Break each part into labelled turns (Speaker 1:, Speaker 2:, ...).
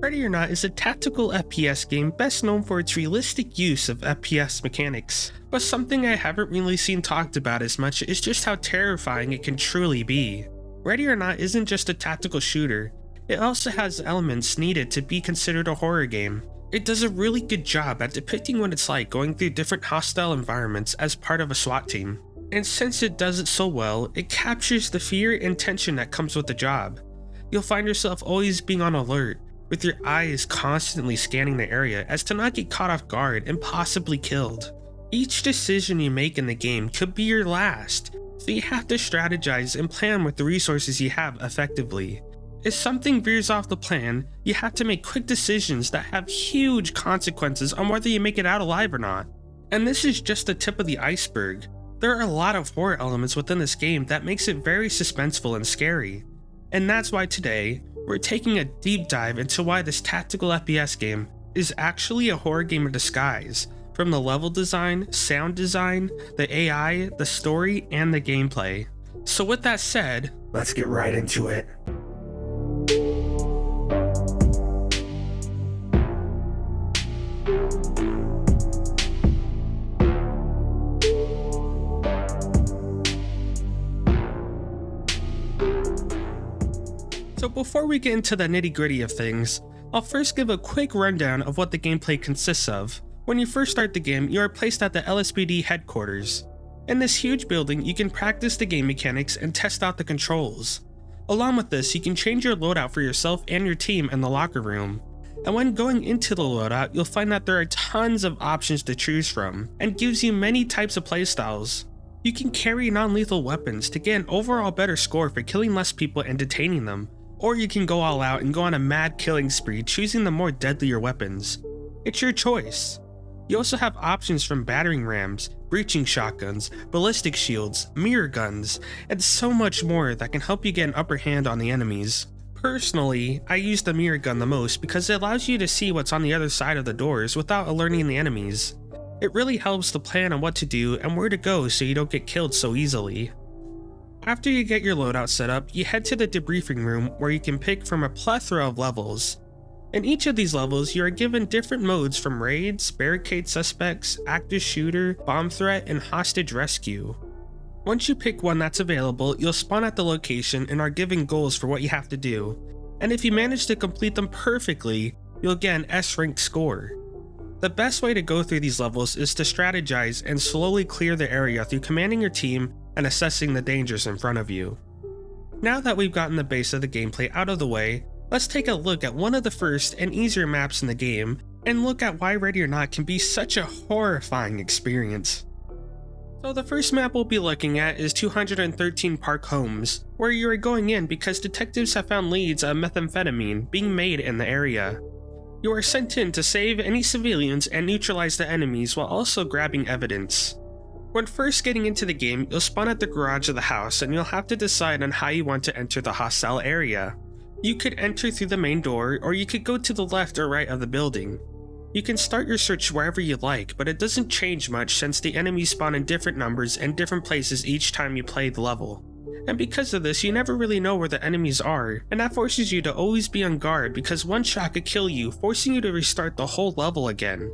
Speaker 1: Ready or Not is a tactical FPS game best known for its realistic use of FPS mechanics, but something I haven't really seen talked about as much is just how terrifying it can truly be. Ready or Not isn't just a tactical shooter, it also has elements needed to be considered a horror game. It does a really good job at depicting what it's like going through different hostile environments as part of a SWAT team. And since it does it so well, it captures the fear and tension that comes with the job. You'll find yourself always being on alert, with your eyes constantly scanning the area as to not get caught off guard and possibly killed. Each decision you make in the game could be your last, so you have to strategize and plan with the resources you have effectively. If something veers off the plan, you have to make quick decisions that have huge consequences on whether you make it out alive or not. And this is just the tip of the iceberg. There are a lot of horror elements within this game that makes it very suspenseful and scary. And that's why today, we're taking a deep dive into why this tactical FPS game is actually a horror game in disguise, from the level design, sound design, the AI, the story, and the gameplay. So with that said, let's get right into it. So before we get into the nitty-gritty of things, I'll first give a quick rundown of what the gameplay consists of. When you first start the game, you are placed at the LSPD headquarters. In this huge building, you can practice the game mechanics and test out the controls. Along with this, you can change your loadout for yourself and your team in the locker room. And when going into the loadout, you'll find that there are tons of options to choose from, and gives you many types of playstyles. You can carry non-lethal weapons to get an overall better score for killing less people and detaining them. Or you can go all out and go on a mad killing spree, choosing the more deadlier weapons. It's your choice. You also have options from battering rams, breaching shotguns, ballistic shields, mirror guns, and so much more that can help you get an upper hand on the enemies. Personally, I use the mirror gun the most because it allows you to see what's on the other side of the doors without alerting the enemies. It really helps to plan on what to do and where to go so you don't get killed so easily. After you get your loadout set up, you head to the debriefing room where you can pick from a plethora of levels. In each of these levels, you are given different modes from raids, barricade suspects, active shooter, bomb threat, and hostage rescue. Once you pick one that's available, you'll spawn at the location and are given goals for what you have to do. And if you manage to complete them perfectly, you'll get an S-ranked score. The best way to go through these levels is to strategize and slowly clear the area through commanding your team and assessing the dangers in front of you. Now that we've gotten the base of the gameplay out of the way, let's take a look at one of the first and easier maps in the game and look at why Ready or Not can be such a horrifying experience. So the first map we'll be looking at is 213 Park Homes, where you are going in because detectives have found leads of methamphetamine being made in the area. You are sent in to save any civilians and neutralize the enemies while also grabbing evidence. When first getting into the game, you'll spawn at the garage of the house and you'll have to decide on how you want to enter the hostile area. You could enter through the main door, or you could go to the left or right of the building. You can start your search wherever you like, but it doesn't change much since the enemies spawn in different numbers and different places each time you play the level. And because of this, you never really know where the enemies are, and that forces you to always be on guard because one shot could kill you, forcing you to restart the whole level again.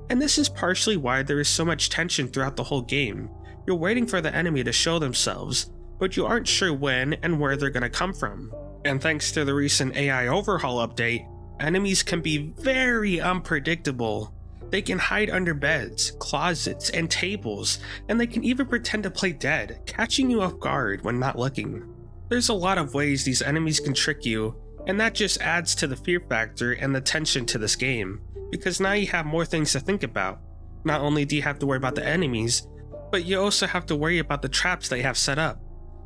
Speaker 1: And this is partially why there is so much tension throughout the whole game. You're waiting for the enemy to show themselves, but you aren't sure when and where they're gonna come from. And thanks to the recent AI overhaul update, enemies can be very unpredictable. They can hide under beds, closets, and tables, and they can even pretend to play dead, catching you off guard when not looking. There's a lot of ways these enemies can trick you, and that just adds to the fear factor and the tension to this game, because now you have more things to think about. Not only do you have to worry about the enemies, but you also have to worry about the traps they have set up.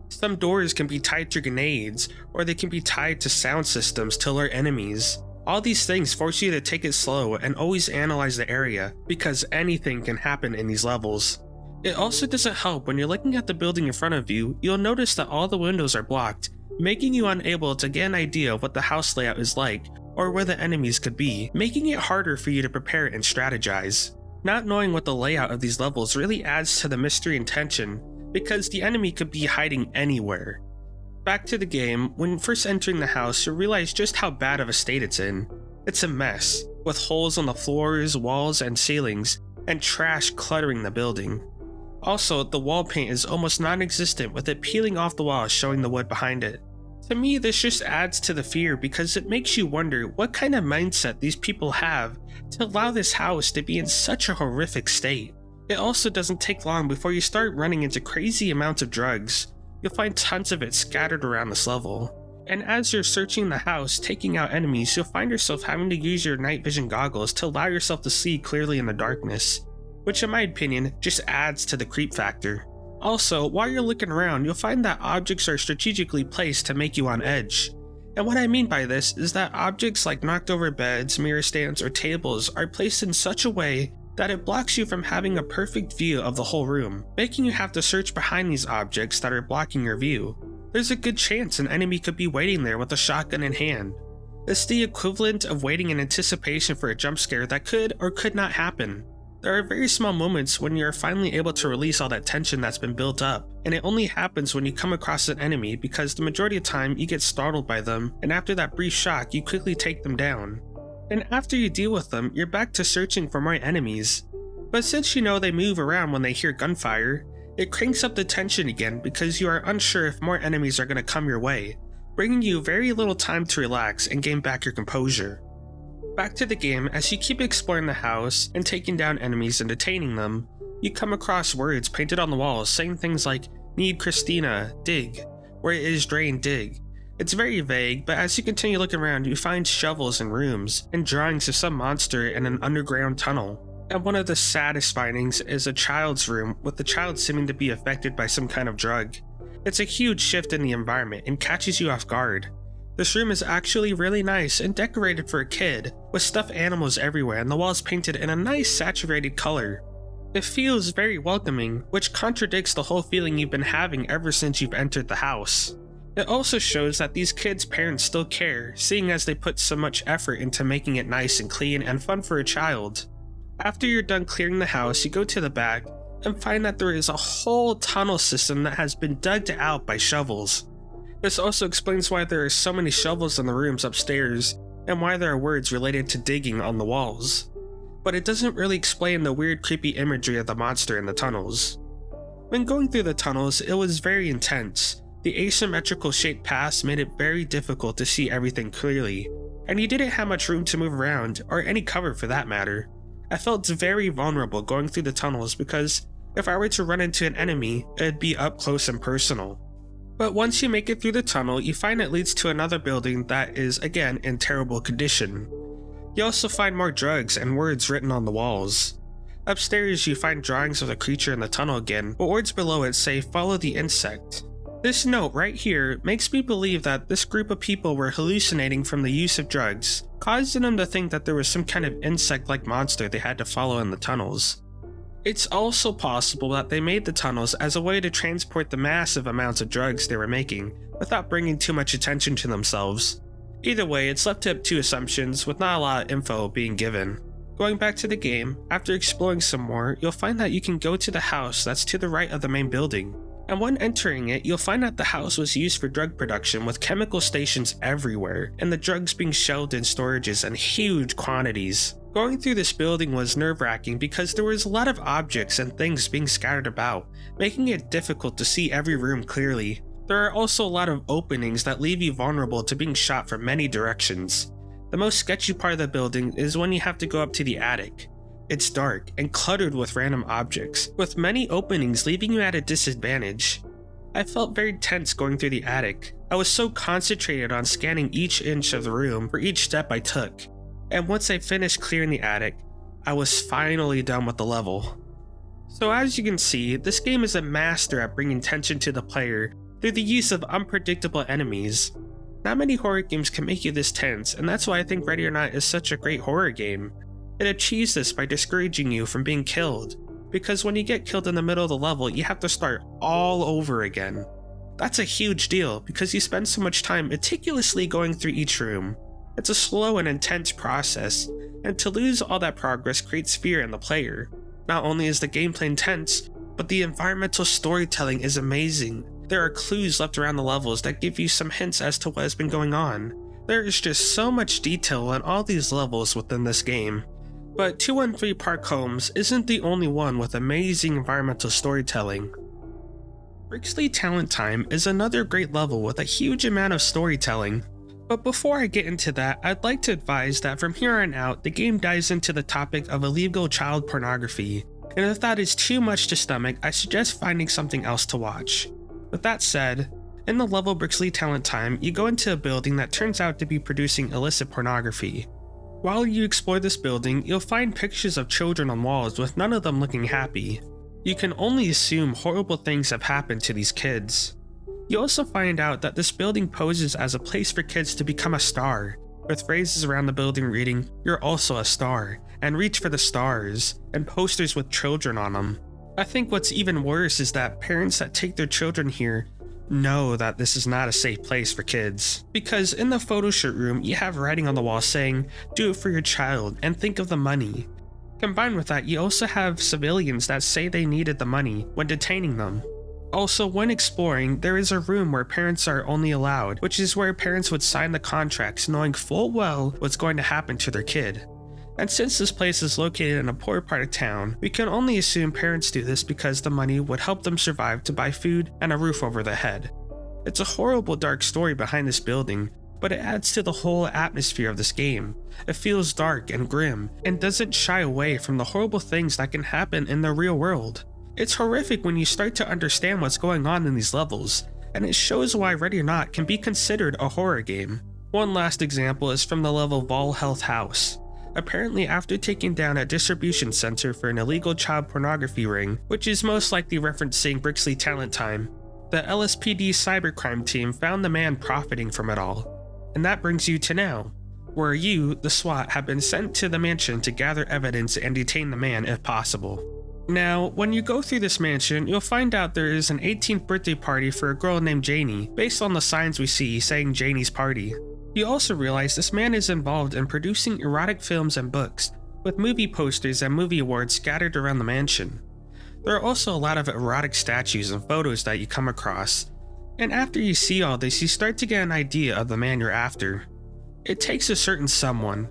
Speaker 1: Some doors can be tied to grenades, or they can be tied to sound systems to alert enemies. All these things force you to take it slow and always analyze the area, because anything can happen in these levels. It also doesn't help when you're looking at the building in front of you, you'll notice that all the windows are blocked, making you unable to get an idea of what the house layout is like, or where the enemies could be, making it harder for you to prepare and strategize. Not knowing what the layout of these levels really adds to the mystery and tension, because the enemy could be hiding anywhere. Back to the game, when first entering the house, you'll realize just how bad of a state it's in. It's a mess, with holes on the floors, walls, and ceilings, and trash cluttering the building. Also, the wall paint is almost non-existent, with it peeling off the walls showing the wood behind it. To me, this just adds to the fear because it makes you wonder what kind of mindset these people have to allow this house to be in such a horrific state. It also doesn't take long before you start running into crazy amounts of drugs. You'll find tons of it scattered around this level. And as you're searching the house, taking out enemies, you'll find yourself having to use your night vision goggles to allow yourself to see clearly in the darkness, which in my opinion just adds to the creep factor. Also, while you're looking around, you'll find that objects are strategically placed to make you on edge. And what I mean by this is that objects like knocked over beds, mirror stands, or tables are placed in such a way that it blocks you from having a perfect view of the whole room, making you have to search behind these objects that are blocking your view. There's a good chance an enemy could be waiting there with a shotgun in hand. It's the equivalent of waiting in anticipation for a jump scare that could or could not happen. There are very small moments when you're finally able to release all that tension that's been built up, and it only happens when you come across an enemy because the majority of the time you get startled by them, and after that brief shock you quickly take them down. And after you deal with them, you're back to searching for more enemies. But since you know they move around when they hear gunfire, it cranks up the tension again because you are unsure if more enemies are going to come your way, bringing you very little time to relax and gain back your composure. Back to the game, as you keep exploring the house and taking down enemies and detaining them, you come across words painted on the walls saying things like, "Need Christina, dig," "Where is Drain, dig." It's very vague, but as you continue looking around, you find shovels in rooms and drawings of some monster in an underground tunnel. And one of the saddest findings is a child's room, with the child seeming to be affected by some kind of drug. It's a huge shift in the environment and catches you off guard. This room is actually really nice and decorated for a kid, with stuffed animals everywhere and the walls painted in a nice saturated color. It feels very welcoming, which contradicts the whole feeling you've been having ever since you've entered the house. It also shows that these kids' parents still care, seeing as they put so much effort into making it nice and clean and fun for a child. After you're done clearing the house, you go to the back and find that there is a whole tunnel system that has been dug out by shovels. This also explains why there are so many shovels in the rooms upstairs and why there are words related to digging on the walls. But it doesn't really explain the weird creepy imagery of the monster in the tunnels. When going through the tunnels, it was very intense. The asymmetrical shaped paths made it very difficult to see everything clearly, and you didn't have much room to move around, or any cover for that matter. I felt very vulnerable going through the tunnels because if I were to run into an enemy, it'd be up close and personal. But once you make it through the tunnel, you find it leads to another building that is again in terrible condition. You also find more drugs and words written on the walls. Upstairs you find drawings of the creature in the tunnel again, but words below it say "follow the insect." This note right here makes me believe that this group of people were hallucinating from the use of drugs, causing them to think that there was some kind of insect-like monster they had to follow in the tunnels. It's also possible that they made the tunnels as a way to transport the massive amounts of drugs they were making without bringing too much attention to themselves. Either way, it's left up to assumptions with not a lot of info being given. Going back to the game, after exploring some more, you'll find that you can go to the house that's to the right of the main building. And when entering it, you'll find that the house was used for drug production with chemical stations everywhere, and the drugs being shelved in storages in huge quantities. Going through this building was nerve-wracking because there was a lot of objects and things being scattered about, making it difficult to see every room clearly. There are also a lot of openings that leave you vulnerable to being shot from many directions. The most sketchy part of the building is when you have to go up to the attic. It's dark and cluttered with random objects, with many openings leaving you at a disadvantage. I felt very tense going through the attic. I was so concentrated on scanning each inch of the room for each step I took. And once I finished clearing the attic, I was finally done with the level. So as you can see, this game is a master at bringing tension to the player through the use of unpredictable enemies. Not many horror games can make you this tense, and that's why I think Ready or Not is such a great horror game. It achieves this by discouraging you from being killed, because when you get killed in the middle of the level, you have to start all over again. That's a huge deal because you spend so much time meticulously going through each room. It's a slow and intense process, and to lose all that progress creates fear in the player. Not only is the gameplay intense, but the environmental storytelling is amazing. There are clues left around the levels that give you some hints as to what has been going on. There is just so much detail in all these levels within this game. But 213 Park Homes isn't the only one with amazing environmental storytelling. Brixley Talent Time is another great level with a huge amount of storytelling. But before I get into that, I'd like to advise that from here on out, the game dives into the topic of illegal child pornography, and if that is too much to stomach, I suggest finding something else to watch. With that said, in the level Brixley Talent Time, you go into a building that turns out to be producing illicit pornography. While you explore this building, you'll find pictures of children on walls with none of them looking happy. You can only assume horrible things have happened to these kids. You also find out that this building poses as a place for kids to become a star, with phrases around the building reading, "You're also a star," and "Reach for the stars," and posters with children on them. I think what's even worse is that parents that take their children here know that this is not a safe place for kids. Because in the photo shoot room, you have writing on the wall saying, "Do it for your child and think of the money." Combined with that, you also have civilians that say they needed the money when detaining them. Also, when exploring, there is a room where parents are only allowed, which is where parents would sign the contracts knowing full well what's going to happen to their kid. And since this place is located in a poor part of town, we can only assume parents do this because the money would help them survive to buy food and a roof over their head. It's a horrible dark story behind this building, but it adds to the whole atmosphere of this game. It feels dark and grim, and doesn't shy away from the horrible things that can happen in the real world. It's horrific when you start to understand what's going on in these levels, and it shows why Ready or Not can be considered a horror game. One last example is from the level Vol Health House. Apparently, after taking down a distribution center for an illegal child pornography ring, which is most likely referencing Brixley Talent Time, the LSPD cybercrime team found the man profiting from it all. And that brings you to now, where you, the SWAT, have been sent to the mansion to gather evidence and detain the man if possible. Now, when you go through this mansion, you'll find out there is an 18th birthday party for a girl named Janie, based on the signs we see saying Janie's party. You also realize this man is involved in producing erotic films and books, with movie posters and movie awards scattered around the mansion. There are also a lot of erotic statues and photos that you come across, and after you see all this, you start to get an idea of the man you're after. It takes a certain someone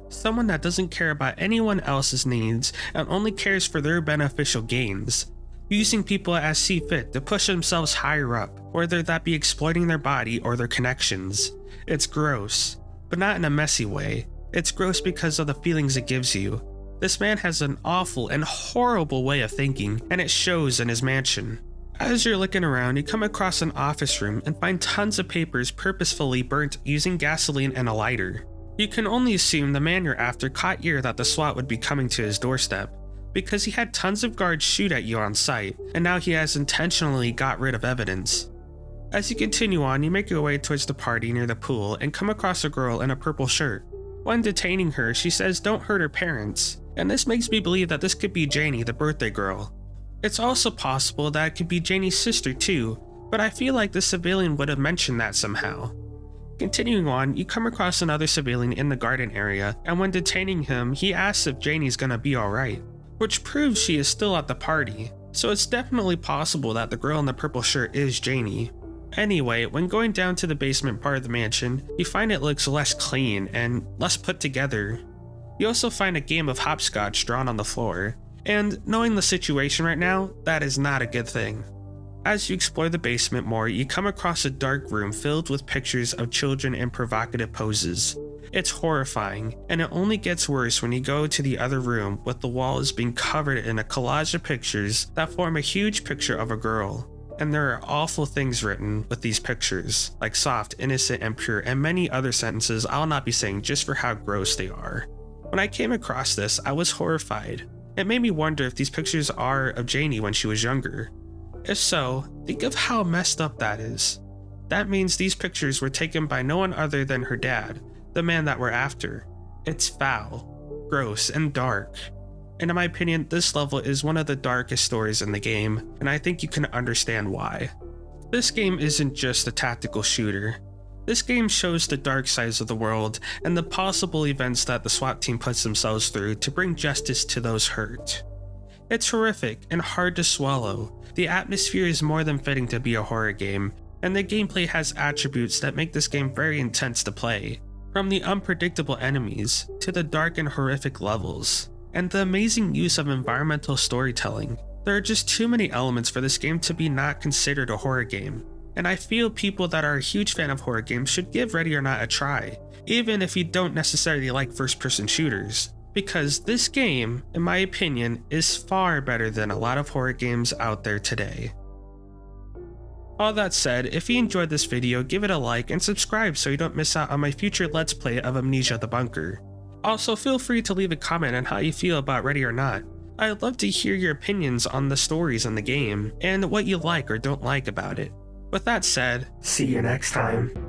Speaker 1: that doesn't care about anyone else's needs and only cares for their beneficial gains, using people as see fit to push themselves higher up, whether that be exploiting their body or their connections. It's gross, but not in a messy way. It's gross because of the feelings it gives you. This man has an awful and horrible way of thinking, and it shows in his mansion. As you're looking around, you come across an office room and find tons of papers purposefully burnt using gasoline and a lighter. You can only assume the man you're after caught ear that the SWAT would be coming to his doorstep, because he had tons of guards shoot at you on sight, and now he has intentionally got rid of evidence. As you continue on, you make your way towards the party near the pool and come across a girl in a purple shirt. When detaining her, she says don't hurt her parents, and this makes me believe that this could be Janie, the birthday girl. It's also possible that it could be Janie's sister too, but I feel like the civilian would have mentioned that somehow. Continuing on, you come across another civilian in the garden area, and when detaining him, he asks if Janie's gonna be alright, which proves she is still at the party, so it's definitely possible that the girl in the purple shirt is Janie. Anyway, when going down to the basement part of the mansion, you find it looks less clean and less put together. You also find a game of hopscotch drawn on the floor, and knowing the situation right now, that is not a good thing. As you explore the basement more, you come across a dark room filled with pictures of children in provocative poses. It's horrifying, and it only gets worse when you go to the other room with the walls being covered in a collage of pictures that form a huge picture of a girl. And there are awful things written with these pictures, like soft, innocent, and pure, and many other sentences I'll not be saying just for how gross they are. When I came across this, I was horrified. It made me wonder if these pictures are of Janie when she was younger. If so, think of how messed up that is. That means these pictures were taken by no one other than her dad, the man that we're after. It's foul, gross, and dark. And in my opinion, this level is one of the darkest stories in the game, and I think you can understand why. This game isn't just a tactical shooter. This game shows the dark sides of the world and the possible events that the SWAT team puts themselves through to bring justice to those hurt. It's horrific and hard to swallow. The atmosphere is more than fitting to be a horror game, and the gameplay has attributes that make this game very intense to play. From the unpredictable enemies, to the dark and horrific levels, and the amazing use of environmental storytelling, there are just too many elements for this game to be not considered a horror game. And I feel people that are a huge fan of horror games should give Ready or Not a try, even if you don't necessarily like first-person shooters, because this game, in my opinion, is far better than a lot of horror games out there today. All that said, if you enjoyed this video, give it a like and subscribe so you don't miss out on my future Let's Play of Amnesia: The Bunker. Also, feel free to leave a comment on how you feel about Ready or Not. I'd love to hear your opinions on the stories in the game, and what you like or don't like about it. With that said, see you next time.